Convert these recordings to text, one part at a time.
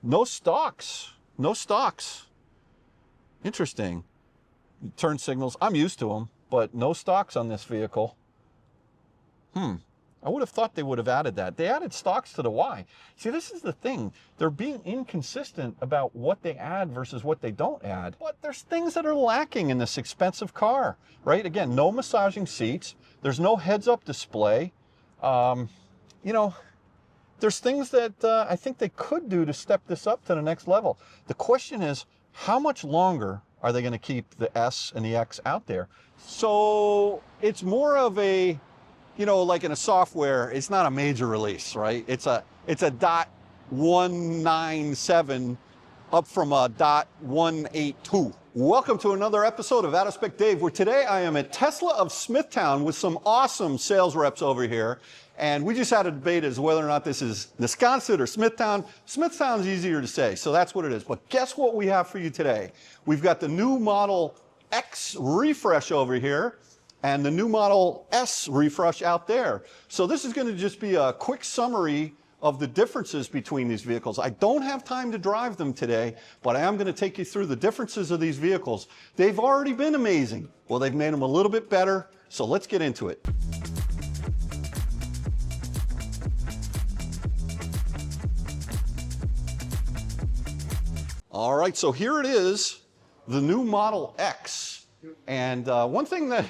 No stalks. No stalks. Interesting. Turn signals. I'm used to them, but no stalks on this vehicle. I would have thought they would have added that. They added stalks to the Y. See, this is the thing. They're being inconsistent about what they add versus what they don't add. But there's things that are lacking in this expensive car, right? Again, no massaging seats. There's no heads-up display. You know, there's things that I think they could do to step this up to the next level. The question is, how much longer are they going to keep the S and the X out there? So it's more of a, you know, like in a software, it's not a major release, right? It's a .197 up from a .182. Welcome to another episode of Out of Spec Dave, where today I am at Tesla of Smithtown with some awesome sales reps over here. And we just had a debate as to whether or not this is Wisconsin or Smithtown. Smithtown's easier to say, so that's what it is. But guess what we have for you today? We've got the new Model X refresh over here and the new Model S refresh out there. So this is going to just be a quick summary of the differences between these vehicles. I don't have time to drive them today, but I am going to take you through the differences of these vehicles. They've already been amazing. Well, they've made them a little bit better, so let's get into it. All right, so here it is, the new Model X. And one thing that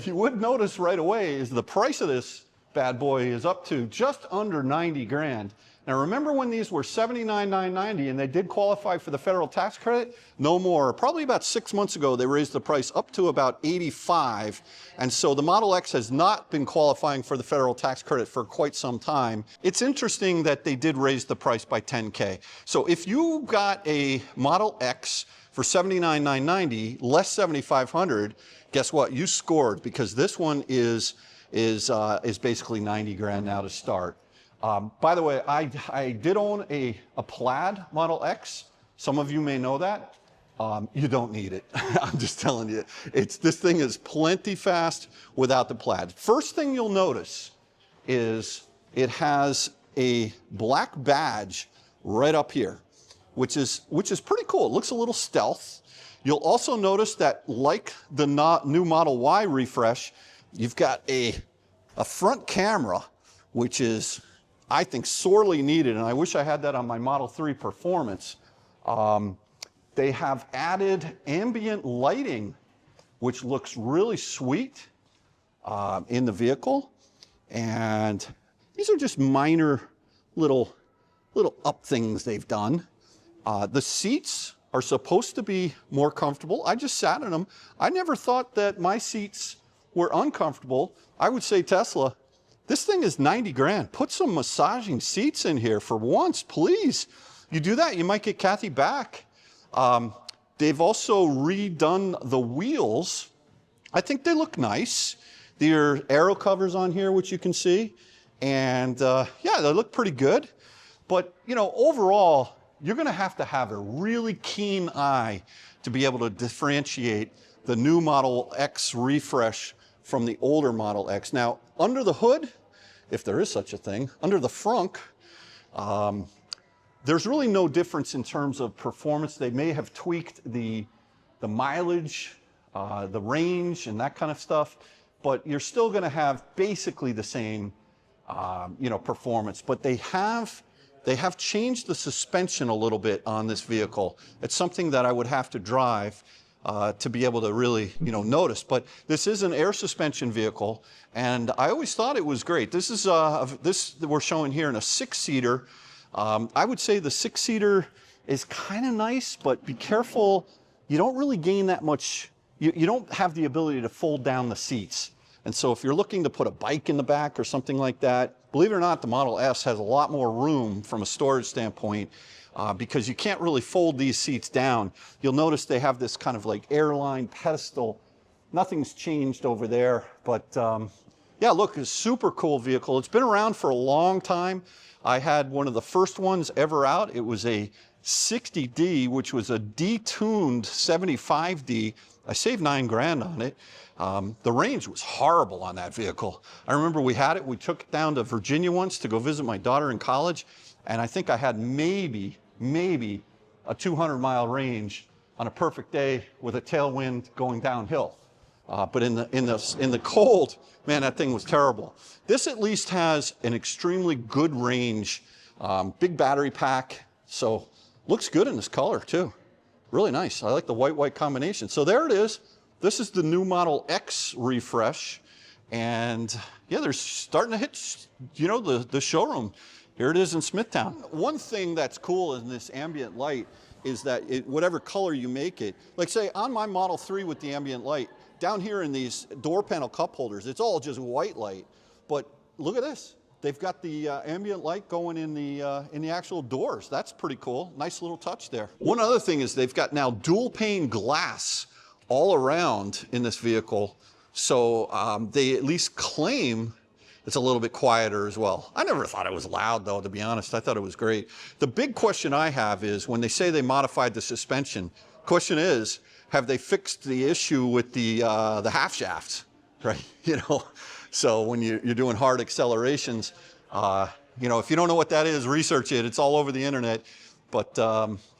you would notice right away is the price of this bad boy is up to just under 90 grand. Now remember when these were $79,990 and they did qualify for the federal tax credit? No more. Probably about 6 months ago they raised the price up to about 85, and so the Model X has not been qualifying for the federal tax credit for quite some time. It's interesting that they did raise the price by 10K. So if you got a Model X for $79,990 less $7,500, guess what? You scored, because this one is basically 90 grand now to start. By the way, I did own a Plaid Model X. Some of you may know that. You don't need it. I'm just telling you. This thing is plenty fast without the Plaid. First thing you'll notice is it has a black badge right up here, which is pretty cool. It looks a little stealth. You'll also notice that, like the new Model Y refresh, you've got a front camera, which is, I think, sorely needed, and I wish I had that on my Model 3 Performance. They have added ambient lighting, which looks really sweet in the vehicle, and these are just minor little up things they've done. The seats are supposed to be more comfortable. I just sat in them. I never thought that my seats were uncomfortable. I would say, Tesla, this thing is 90 grand. Put some massaging seats in here for once, please. You do that, you might get Kathy back. They've also redone the wheels. I think they look nice. There are aero covers on here, which you can see. And yeah, they look pretty good. But, you know, overall, you're going to have a really keen eye to be able to differentiate the new Model X refresh from the older Model X. Now, under the hood, if there is such a thing, under the frunk, there's really no difference in terms of performance. They may have tweaked the mileage, the range, and that kind of stuff, but you're still going to have basically the same, performance. But they have changed the suspension a little bit on this vehicle. It's something that I would have to drive to be able to really, notice. But this is an air suspension vehicle, and I always thought it was great. This is this that we're showing here in a 6-seater. I would say the 6-seater is kind of nice, but be careful. You don't really gain that much. You don't have the ability to fold down the seats. And so if you're looking to put a bike in the back or something like that, believe it or not, the Model S has a lot more room from a storage standpoint, because you can't really fold these seats down. You'll notice they have this kind of like airline pedestal. Nothing's changed over there, but yeah, look, it's a super cool vehicle. It's been around for a long time. I had one of the first ones ever out. It was a 60D, which was a detuned 75D. I saved 9 grand on it. The range was horrible on that vehicle. I remember we took it down to Virginia once to go visit my daughter in college, and I think I had maybe maybe a 200-mile range on a perfect day with a tailwind going downhill. But in the cold, man, that thing was terrible. This at least has an extremely good range, big battery pack, so looks good in this color too. Really nice. I like the white-white combination. So there it is. This is the new Model X refresh, and yeah, they're starting to hit, you know, the showroom. Here it is in Smithtown. One thing that's cool in this ambient light is that whatever color you make it, like say on my Model 3 with the ambient light, down here in these door panel cup holders, it's all just white light. But look at this. They've got the ambient light going in the actual doors. That's pretty cool. Nice little touch there. One other thing is they've got now dual pane glass all around in this vehicle. So they at least claim it's a little bit quieter as well. I never thought it was loud though, to be honest. I thought it was great. The big question I have is when they say they modified the suspension, question is, have they fixed the issue with the half shafts, right? You know, so when you're doing hard accelerations, you know, if you don't know what that is, research it. It's all over the internet. But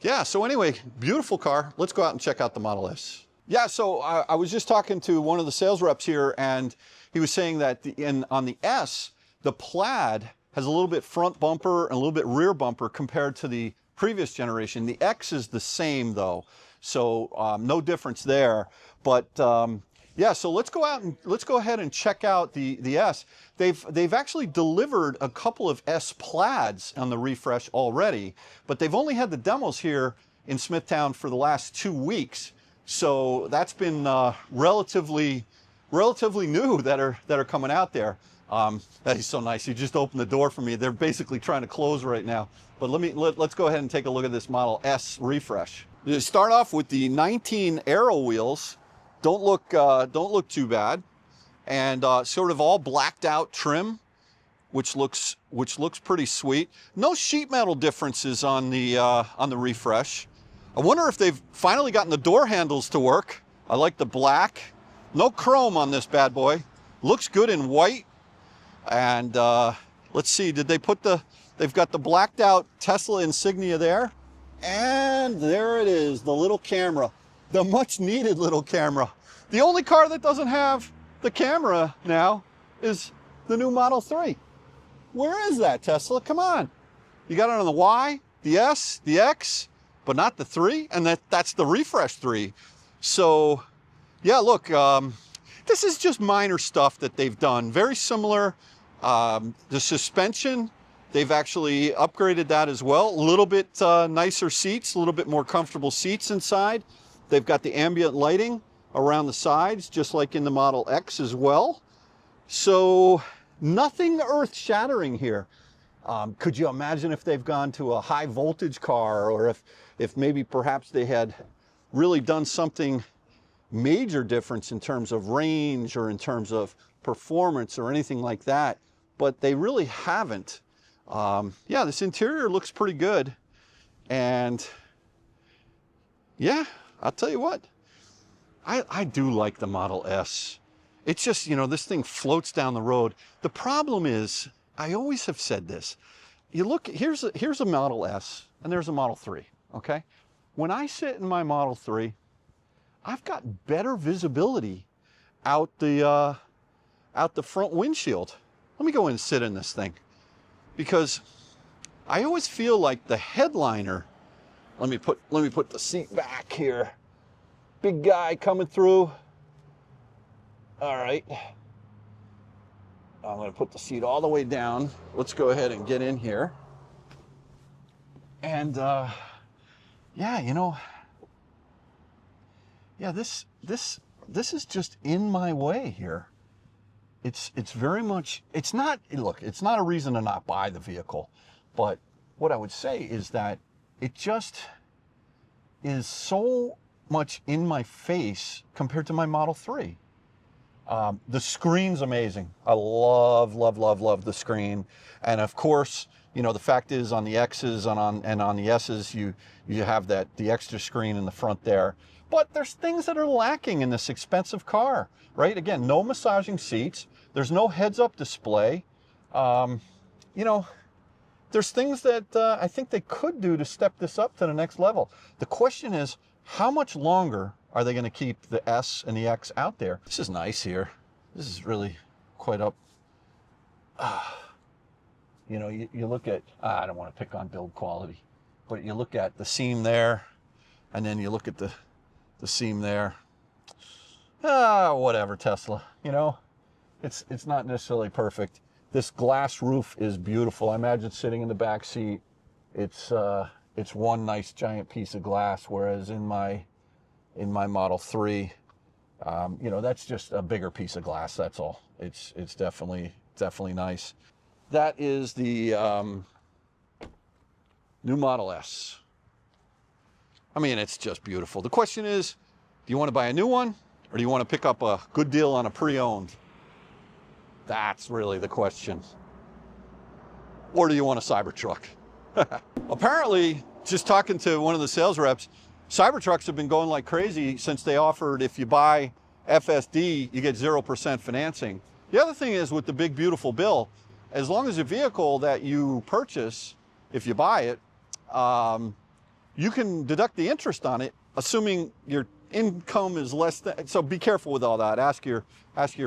yeah, so anyway, beautiful car. Let's go out and check out the Model S. Yeah, so I was just talking to one of the sales reps here, and he was saying that on the S, the Plaid has a little bit front bumper and a little bit rear bumper compared to the previous generation. The X is the same though. So no difference there, but yeah. So let's go ahead and check out the S. They've actually delivered a couple of S Plaids on the refresh already, but they've only had the demos here in Smithtown for the last 2 weeks. So that's been relatively new that are coming out there. That is so nice. You just opened the door for me. They're basically trying to close right now. But let's go ahead and take a look at this Model S refresh. To start off with the 19 Aero wheels, don't look too bad, and sort of all blacked out trim, which looks pretty sweet. No sheet metal differences on the refresh. I wonder if they've finally gotten the door handles to work. I like the black. No chrome on this bad boy. Looks good in white. And let's see, they've got the blacked out Tesla insignia there. And there it is, the little camera, the much needed little camera. The only car that doesn't have the camera now is the new Model 3. Where is that, Tesla? Come on. You got it on the Y, the S, the X, but not the 3, and that's the refresh 3. So yeah, look, this is just minor stuff that they've done. Very similar. The suspension, they've actually upgraded that as well. A little bit nicer seats, a little bit more comfortable seats inside. They've got the ambient lighting around the sides, just like in the Model X as well. So nothing earth-shattering here. Could you imagine if they've gone to a high voltage car, or if maybe perhaps they had really done something major difference in terms of range or in terms of performance or anything like that, but they really haven't. Yeah, this interior looks pretty good, and yeah, I'll tell you what, I do like the Model S. It's just, you know, this thing floats down the road. The problem is, I always have said this, you look, here's a Model S and there's a Model 3, okay? When I sit in my Model 3, I've got better visibility out the front windshield. Let me go in and sit in this thing, because I always feel like the headliner. Let me put the seat back here. Big guy coming through. All right. I'm going to put the seat all the way down. Let's go ahead and get in here. And yeah, you know, yeah, this is just in my way here. It's very much, it's not, look, it's not a reason to not buy the vehicle, but what I would say is that it just is so much in my face compared to my Model 3. The screen's amazing. I love the screen. And of course, you know, the fact is on the X's and on the S's, you have the extra screen in the front there. But there's things that are lacking in this expensive car, right? Again, no massaging seats. There's no heads-up display. You know, there's things that I think they could do to step this up to the next level. The question is, how much longer are they going to keep the S and the X out there? This is nice here. This is really quite up. You know, you look at, I don't want to pick on build quality, but you look at the seam there, and then you look at the seam there. Whatever, Tesla, you know, it's not necessarily perfect. This glass roof is beautiful. I imagine sitting in the back seat, it's one nice giant piece of glass, whereas in my Model 3, you know, that's just a bigger piece of glass, that's all. It's definitely nice. That is the new Model S. I mean, it's just beautiful. The question is, do you want to buy a new one, or do you want to pick up a good deal on a pre-owned? That's really the question. Or do you want a Cybertruck? Apparently, just talking to one of the sales reps, Cybertrucks have been going like crazy since they offered, if you buy FSD, you get 0% financing. The other thing is, with the big beautiful bill, as long as a vehicle that you purchase, if you buy it, you can deduct the interest on it, assuming your income is less than, so be careful with all that. Ask your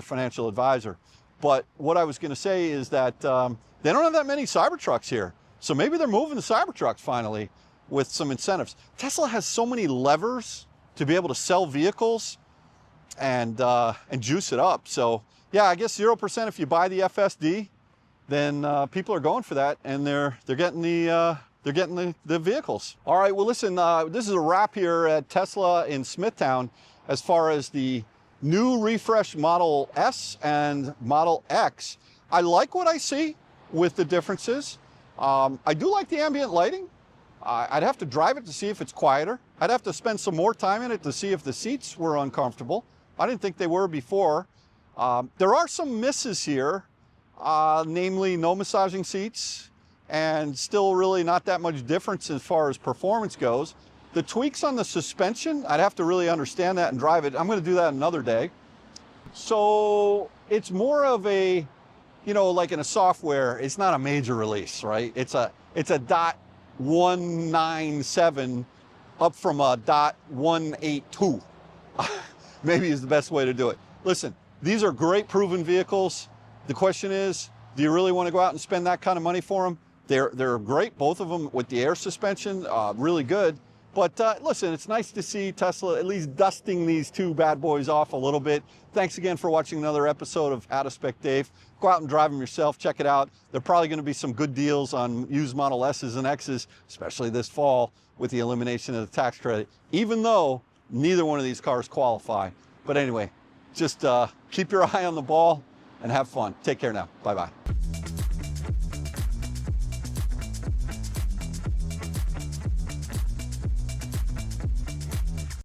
financial advisor. But what I was going to say is that they don't have that many Cybertrucks here. So maybe they're moving to Cybertrucks finally with some incentives. Tesla has so many levers to be able to sell vehicles and juice it up. So yeah, I guess 0% if you buy the FSD, then people are going for that, and they're getting the vehicles. All right, well listen, this is a wrap here at Tesla in Smithtown as far as the new refreshed Model S and Model X. I like what I see with the differences. I do like the ambient lighting. I'd have to drive it to see if it's quieter. I'd have to spend some more time in it to see if the seats were uncomfortable. I didn't think they were before. There are some misses here, namely no massaging seats, and still really not that much difference as far as performance goes. The tweaks on the suspension, I'd have to really understand that and drive it. I'm going to do that another day. So it's more of a, you know, like in a software, it's not a major release, right? It's a .197 up from a .182. Maybe is the best way to do it. Listen, these are great proven vehicles. The question is, do you really want to go out and spend that kind of money for them? They're great, both of them with the air suspension, really good. But listen, it's nice to see Tesla at least dusting these two bad boys off a little bit. Thanks again for watching another episode of Out of Spec Dave. Go out and drive them yourself, check it out. There are probably going to be some good deals on used Model S's and X's, especially this fall with the elimination of the tax credit, even though neither one of these cars qualify. But anyway, just keep your eye on the ball and have fun. Take care now. Bye-bye.